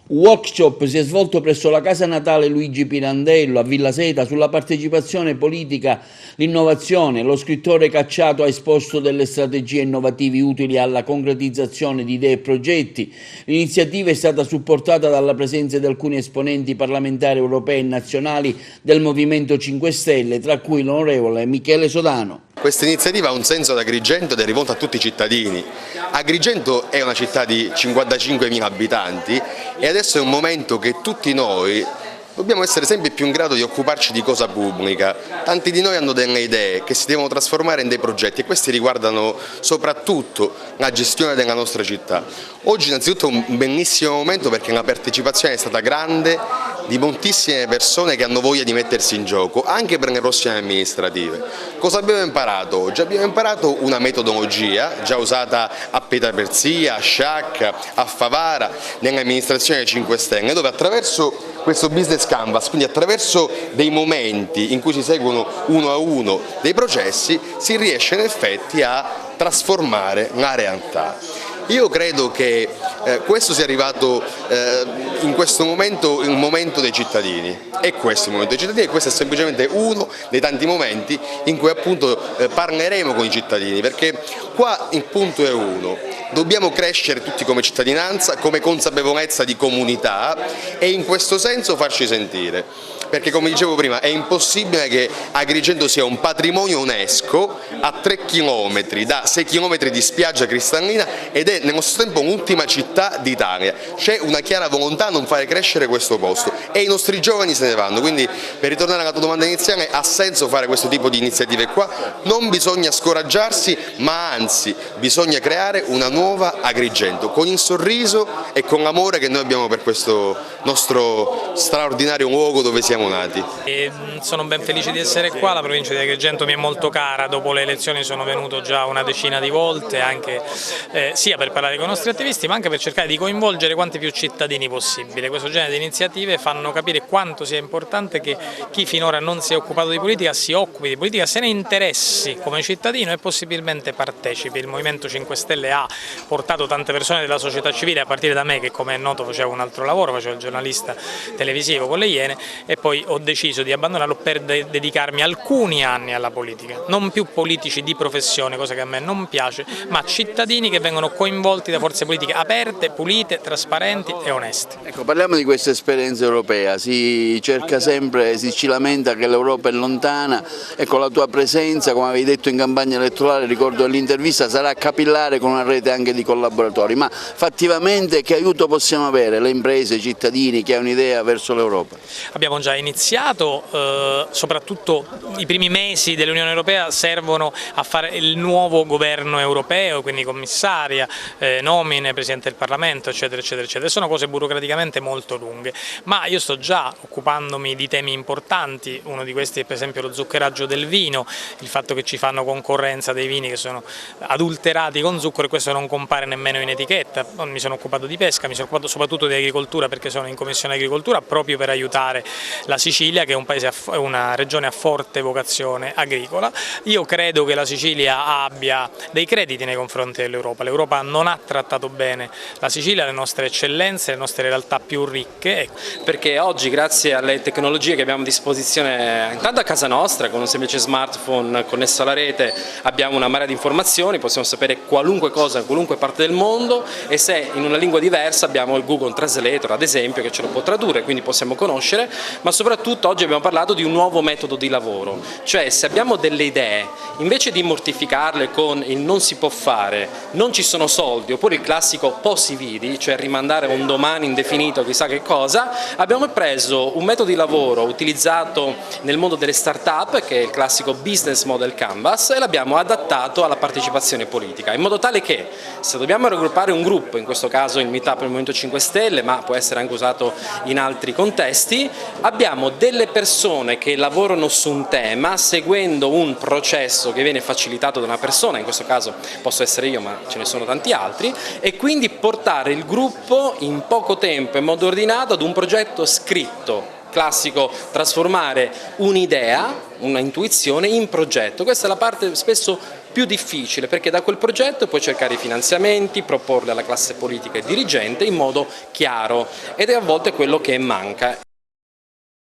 Un workshop si è svolto presso la casa natale Luigi Pirandello a Villa Seta sulla partecipazione politica, l'innovazione. Lo scrittore Cacciato ha esposto delle strategie innovative utili alla concretizzazione di idee e progetti. L'iniziativa è stata supportata dalla presenza di alcuni esponenti parlamentari europei e nazionali del Movimento 5 Stelle, tra cui l'onorevole Michele Sodano. Questa iniziativa ha un senso ad Agrigento ed è rivolta a tutti i cittadini. Agrigento è una città di 55.000 abitanti e adesso è un momento che tutti noi dobbiamo essere sempre più in grado di occuparci di cosa pubblica. Tanti di noi hanno delle idee che si devono trasformare in dei progetti e questi riguardano soprattutto la gestione della nostra città. Oggi innanzitutto è un bellissimo momento perché la partecipazione è stata grande di moltissime persone che hanno voglia di mettersi in gioco, anche per le prossime amministrative. Cosa abbiamo imparato oggi? Abbiamo imparato una metodologia già usata a Pietraperzia, a Sciacca, a Favara, nell'amministrazione 5 Stelle, dove attraverso questo business canvas, quindi attraverso dei momenti in cui si seguono uno a uno dei processi, si riesce in effetti a trasformare la realtà. Io credo che questo sia arrivato in questo momento, il momento dei cittadini, e questo è il momento dei cittadini e questo è semplicemente uno dei tanti momenti in cui appunto parleremo con i cittadini, perché qua il punto è uno: dobbiamo crescere tutti come cittadinanza, come consapevolezza di comunità e in questo senso farci sentire. Perché come dicevo prima è impossibile che Agrigento sia un patrimonio UNESCO a 3 km da 6 km di spiaggia cristallina ed è nello stesso tempo l'ultima città d'Italia. C'è una chiara volontà a non fare crescere questo posto e i nostri giovani se ne vanno, quindi per ritornare alla tua domanda iniziale ha senso fare questo tipo di iniziative qua, non bisogna scoraggiarsi ma anzi bisogna creare una nuova Agrigento con il sorriso e con l'amore che noi abbiamo per questo nostro straordinario luogo dove siamo nati. Sono ben felice di essere qua, la provincia di Agrigento mi è molto cara, dopo le elezioni sono venuto già una decina di volte, anche sia per parlare con i nostri attivisti ma anche per cercare di coinvolgere quanti più cittadini possibile. Questo genere di iniziative fanno capire quanto sia importante che chi finora non si è occupato di politica si occupi di politica, se ne interessi come cittadino e possibilmente partecipi. Il Movimento 5 Stelle ha portato tante persone della società civile, a partire da me che come è noto facevo un altro lavoro, facevo il giornalista televisivo con le Iene e poi ho deciso di abbandonarlo per dedicarmi alcuni anni alla politica, non più politici di professione, cosa che a me non piace, ma cittadini che vengono coinvolti da forze politiche aperte, pulite, trasparenti e oneste. Ecco, parliamo di questa esperienza europea, si cerca sempre, si ci lamenta che l'Europa è lontana, ecco la tua presenza, come avevi detto in campagna elettorale, ricordo l'intervista, sarà capillare con una rete anche di collaboratori, ma fattivamente che aiuto possiamo avere le imprese, i cittadini, chi ha un'idea verso l'Europa? Abbiamo già iniziato, soprattutto i primi mesi dell'Unione Europea servono a fare il nuovo governo europeo, quindi commissaria, nomine, Presidente del Parlamento, eccetera, eccetera, eccetera. Sono cose burocraticamente molto lunghe, ma io sto già occupandomi di temi importanti, uno di questi è per esempio lo zuccheraggio del vino, il fatto che ci fanno concorrenza dei vini che sono adulterati con zucchero e questo non compare nemmeno in etichetta. Mi sono occupato di pesca, mi sono occupato soprattutto di agricoltura perché sono in Commissione Agricoltura proprio per aiutare la Sicilia, che è un paese, una regione a forte vocazione agricola. Io credo che la Sicilia abbia dei crediti nei confronti dell'Europa. L'Europa non ha trattato bene la Sicilia, le nostre eccellenze, le nostre realtà più ricche. Perché oggi, grazie alle tecnologie che abbiamo a disposizione intanto a casa nostra, con un semplice smartphone connesso alla rete, abbiamo una marea di informazioni, possiamo sapere qualunque cosa in qualunque parte del mondo e se in una lingua diversa abbiamo il Google Translator ad esempio che ce lo può tradurre, quindi possiamo conoscere, ma soprattutto oggi abbiamo parlato di un nuovo metodo di lavoro, cioè se abbiamo delle idee, invece di mortificarle con il non si può fare, non ci sono soldi, oppure il classico posi vidi, cioè rimandare un domani indefinito chissà che cosa, abbiamo preso un metodo di lavoro utilizzato nel mondo delle start-up, che è il classico business model canvas, e l'abbiamo adattato alla partecipazione politica, in modo tale che se dobbiamo raggruppare un gruppo, in questo caso il meetup del Movimento 5 Stelle, ma può essere anche usato in altri contesti, abbiamo delle persone che lavorano su un tema seguendo un processo che viene facilitato da una persona, in questo caso posso essere io ma ce ne sono tanti altri, e quindi portare il gruppo in poco tempo in modo ordinato ad un progetto scritto, classico trasformare un'idea, una intuizione in progetto. Questa è la parte spesso più difficile, perché da quel progetto puoi cercare i finanziamenti, proporli alla classe politica e dirigente in modo chiaro, ed è a volte quello che manca.